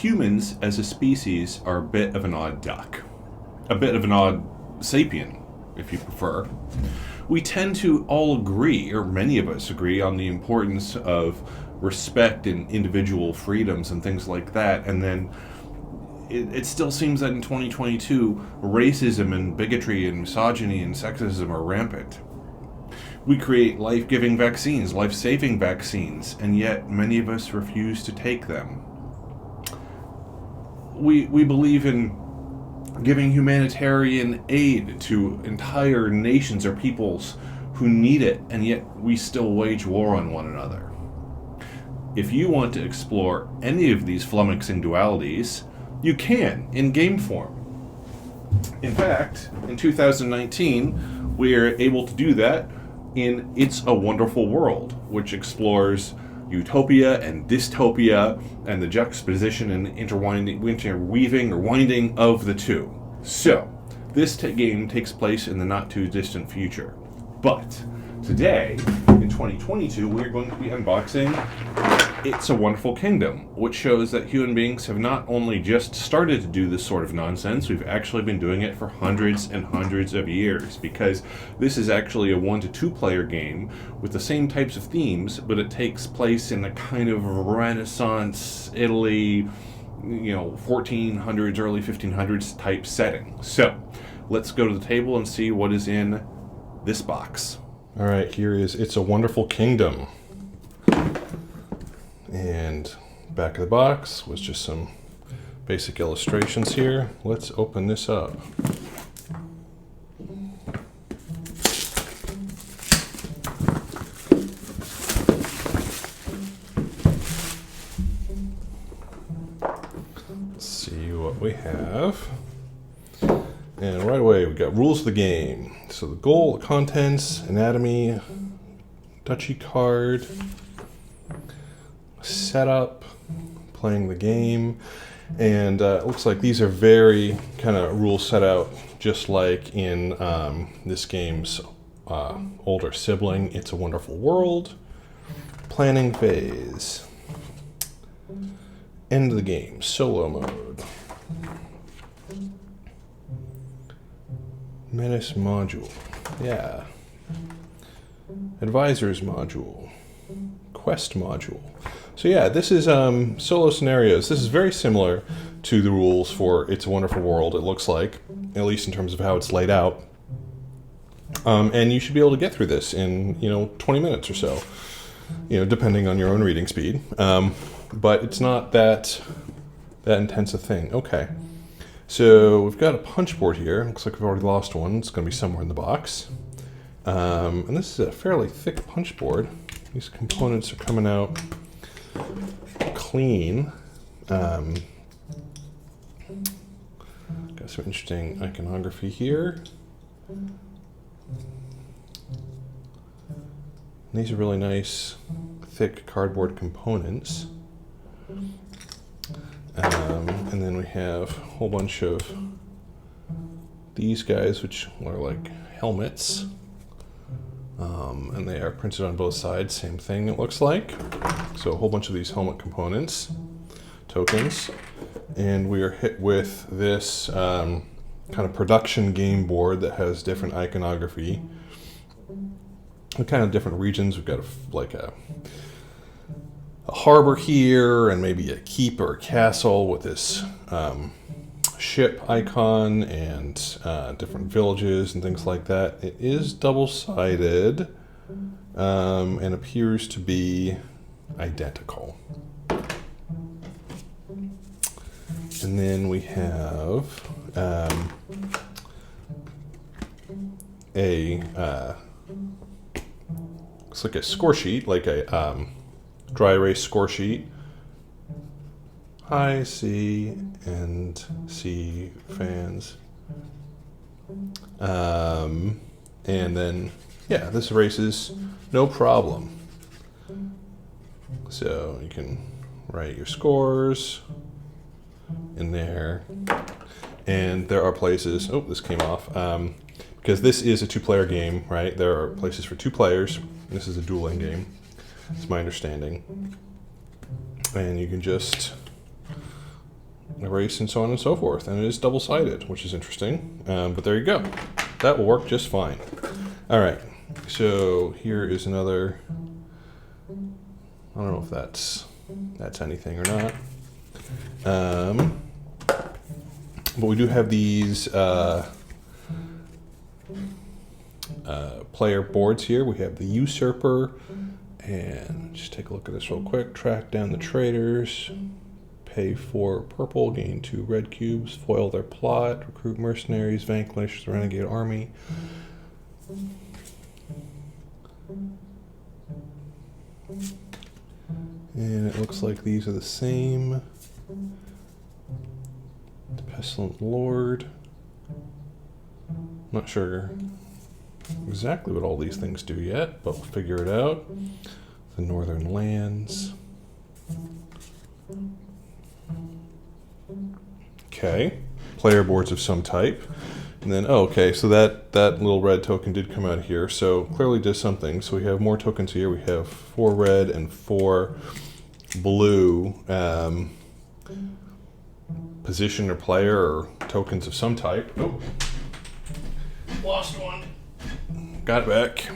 humans as a species are a bit of an odd duck. A bit of an odd sapien, if you prefer. We tend to all agree, or many of us agree, on the importance of respect and individual freedoms and things like that, and then it still seems that in 2022, racism and bigotry and misogyny and sexism are rampant. We create life-giving vaccines, life-saving vaccines, and yet many of us refuse to take them. We believe in giving humanitarian aid to entire nations or peoples who need it, and yet we still wage war on one another. If you want to explore any of these flummoxing dualities, you can, in game form. In fact, in 2019, we are able to do that in It's a Wonderful World, which explores utopia and dystopia and the juxtaposition and interweaving or winding of the two. So, this game takes place in the not-too-distant future. But today, in 2022, we're going to be unboxing It's a Wonderful Kingdom, which shows that human beings have not only just started to do this sort of nonsense, we've actually been doing it for hundreds and hundreds of years, because this is actually a 1 to 2 player game with the same types of themes, but it takes place in a kind of Renaissance, Italy, 1400s, early 1500s type setting. So, let's go to the table and see what is in this box. All right, here is It's a Wonderful Kingdom. And back of the box was just some basic illustrations here. Let's open this up. Let's see what we have. And right away we got rules of the game. So the goal, contents, anatomy, duchy card, setup, playing the game, and it looks like these are very kind of rules set out just like in this game's older sibling, It's a Wonderful World. Planning phase. End of the game, solo mode. Menace module, yeah. Advisors module. Quest module. So yeah, this is solo scenarios. This is very similar to the rules for It's a Wonderful World, it looks like, at least in terms of how it's laid out. And you should be able to get through this in, 20 minutes or so, depending on your own reading speed. But it's not that intense a thing. Okay. So we've got a punch board here. Looks like we've already lost one. It's going to be somewhere in the box. And this is a fairly thick punch board. These components are coming out clean. Got some interesting iconography here. These are really nice, thick cardboard components. And then we have a whole bunch of these guys, which are like helmets. And they are printed on both sides, same thing it looks like. So a whole bunch of these helmet components, tokens. And we are hit with this kind of production game board that has different iconography. And kind of different regions. We've got a harbor here, and maybe a keep or a castle with this ship icon and different villages and things like that. It is double-sided and appears to be identical. And then we have looks like a score sheet, like a dry erase score sheet. Hi, C and C fans. And then, yeah, this erases no problem. So you can write your scores in there. And there are places, oh, this came off, because this is a 2-player game, right? There are places for 2 players. This is a dueling game. It's my understanding. And you can just erase, and so on and so forth. And it is double-sided, which is interesting. But there you go. That will work just fine. All right. So here is another. I don't know if that's anything or not. But we do have these player boards here. We have the Usurper, and just take a look at this real quick. Track down the traitors, pay 4 purple, gain 2 red cubes, foil their plot, recruit mercenaries, vanquish the renegade army. And it looks like these are the same. The Pestilent Lord. Not sure exactly what all these things do yet, but we'll figure it out. The Northern Lands. Okay. Player boards of some type. And then, oh, okay, so that little red token did come out here, so clearly does something. So we have more tokens here. We have 4 red and 4 blue position or player or tokens of some type. Oh, lost one. Got it back.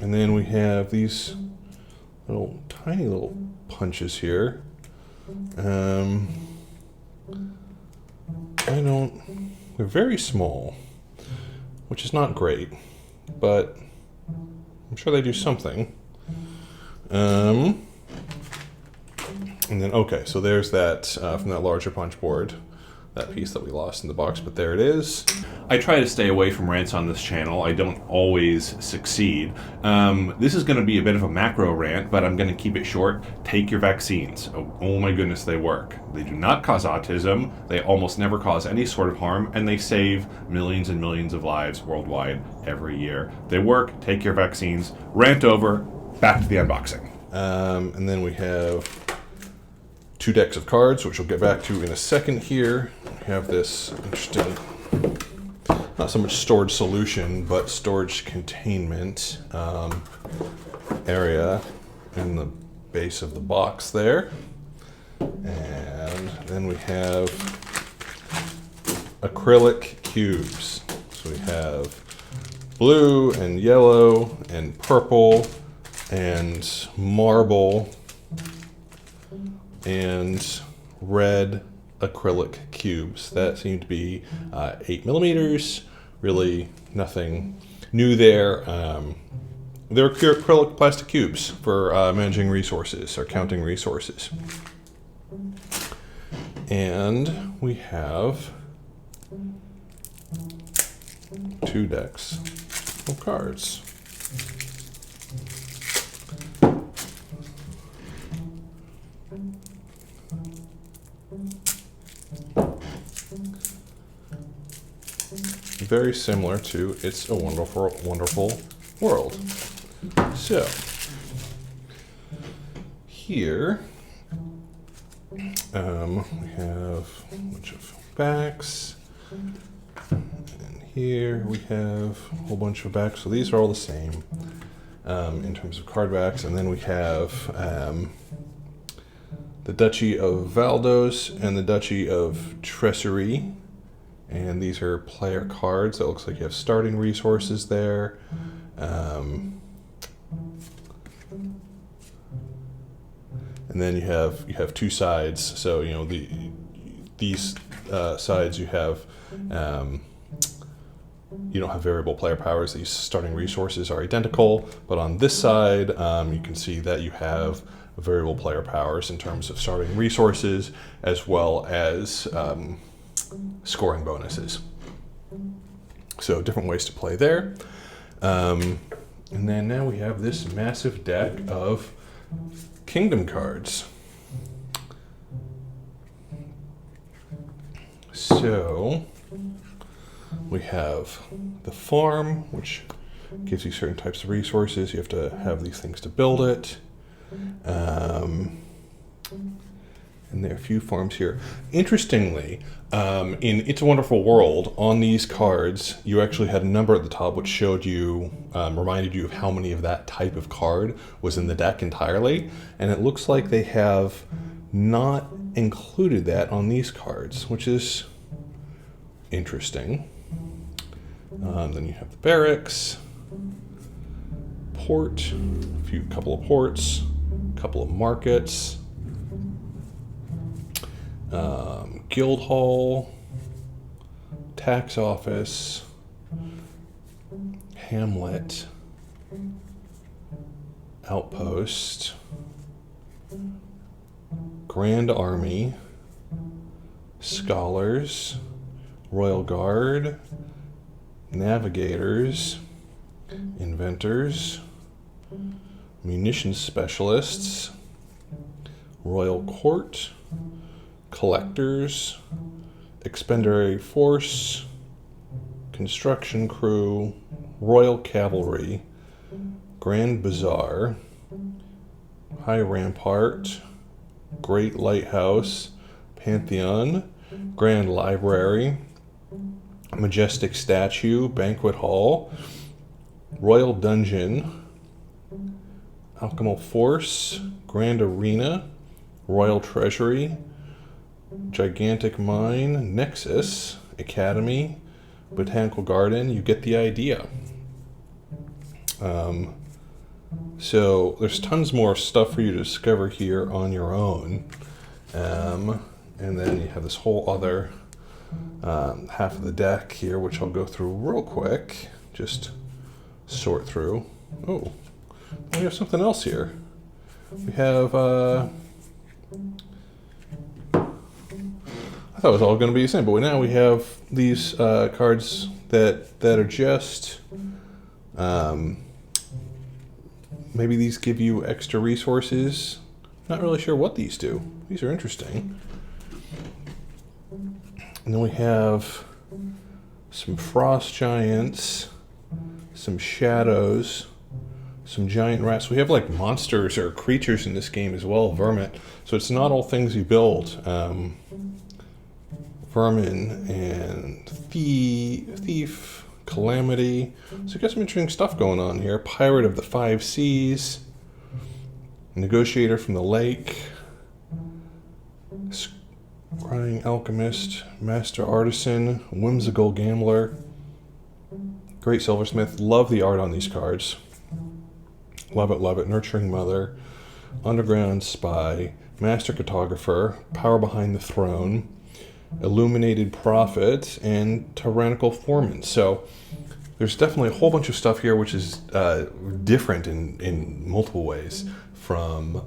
And then we have these little tiny little punches here. They're very small, which is not great, but I'm sure they do something. And then, okay, so there's that from that larger punch board, that piece that we lost in the box, but there it is. I try to stay away from rants on this channel. I don't always succeed. This is going to be a bit of a macro rant, but I'm going to keep it short. Take your vaccines. Oh my goodness, they work. They do not cause autism. They almost never cause any sort of harm, and they save millions and millions of lives worldwide every year. They work. Take your vaccines. Rant over. Back to the unboxing. And then we have 2 decks of cards, which we'll get back to in a second here. We have this interesting, not so much storage solution, but storage containment area in the base of the box there. And then we have acrylic cubes. So we have blue and yellow and purple and marble and red acrylic cubes that seem to be 8 millimeters. Really nothing new there. They're acrylic plastic cubes for managing resources or counting resources. And we have 2 decks of cards. Very similar to It's a Wonderful, Wonderful World. So, here we have a bunch of backs, and here we have a whole bunch of backs. So these are all the same in terms of card backs, and then we have the Duchy of Valdos and the Duchy of Treasury. And these are player cards. It looks like you have starting resources there. And then you have 2 sides. So these sides you have you don't have variable player powers. These starting resources are identical, but on this side you can see that you have variable player powers in terms of starting resources as well as scoring bonuses. So different ways to play there. And then now we have this massive deck of kingdom cards. So we have the farm, which gives you certain types of resources. You have to have these things to build it. And there are a few farms here. Interestingly, in It's a Wonderful World, on these cards, you actually had a number at the top which showed you, reminded you of how many of that type of card was in the deck entirely. And it looks like they have not included that on these cards, which is interesting. Then you have the barracks, port, couple of ports, couple of markets, guild hall, tax office, hamlet, outpost, grand army, scholars, royal guard, navigators, inventors, munitions specialists, royal court, collectors, expenditory force, construction crew, royal cavalry, grand bazaar, high rampart, great lighthouse, pantheon, grand library, majestic statue, banquet hall, royal dungeon, alchemal force, grand arena, royal treasury, gigantic mine, nexus, academy, botanical garden. You get the idea. So there's tons more stuff for you to discover here on your own. And then you have this whole other half of the deck here, which I'll go through real quick, just sort through. Oh, we have something else here. We have, I thought it was all going to be the same, but now we have these cards that are just, maybe these give you extra resources. Not really sure what these do. These are interesting. And then we have some frost giants, some shadows, some giant rats. We have like monsters or creatures in this game as well, vermin. So it's not all things you build. Vermin and thief, calamity. So you got some interesting stuff going on here. Pirate of the Five Seas, negotiator from the lake, scrying alchemist, master artisan, whimsical gambler, great silversmith. Love the art on these cards. Love it, love it. Nurturing mother, underground spy, master cartographer, power behind the throne, illuminated prophet, and tyrannical foreman. So there's definitely a whole bunch of stuff here which is different in multiple ways from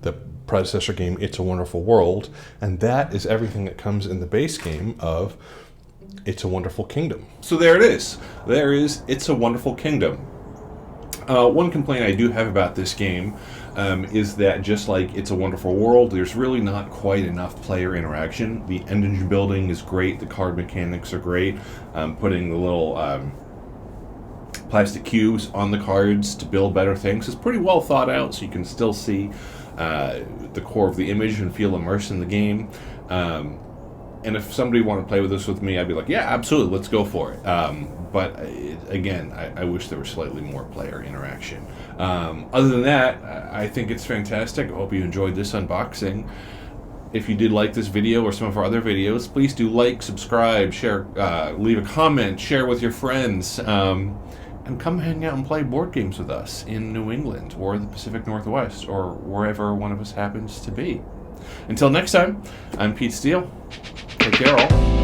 the predecessor game It's a Wonderful World, and that is everything that comes in the base game of It's a Wonderful Kingdom. So there it is. There is It's a Wonderful Kingdom. One complaint I do have about this game is that just like It's a Wonderful World, there's really not quite enough player interaction. The engine building is great, the card mechanics are great, putting the little plastic cubes on the cards to build better things is pretty well thought out, so you can still see the core of the image and feel immersed in the game. And if somebody wanted to play with this with me, I'd be like, yeah, absolutely, let's go for it. But again, I wish there was slightly more player interaction. Other than that, I think it's fantastic. I hope you enjoyed this unboxing. If you did like this video or some of our other videos, please do like, subscribe, share, leave a comment, share with your friends, and come hang out and play board games with us in New England or the Pacific Northwest or wherever one of us happens to be. Until next time, I'm Pete Steele. Take care, all.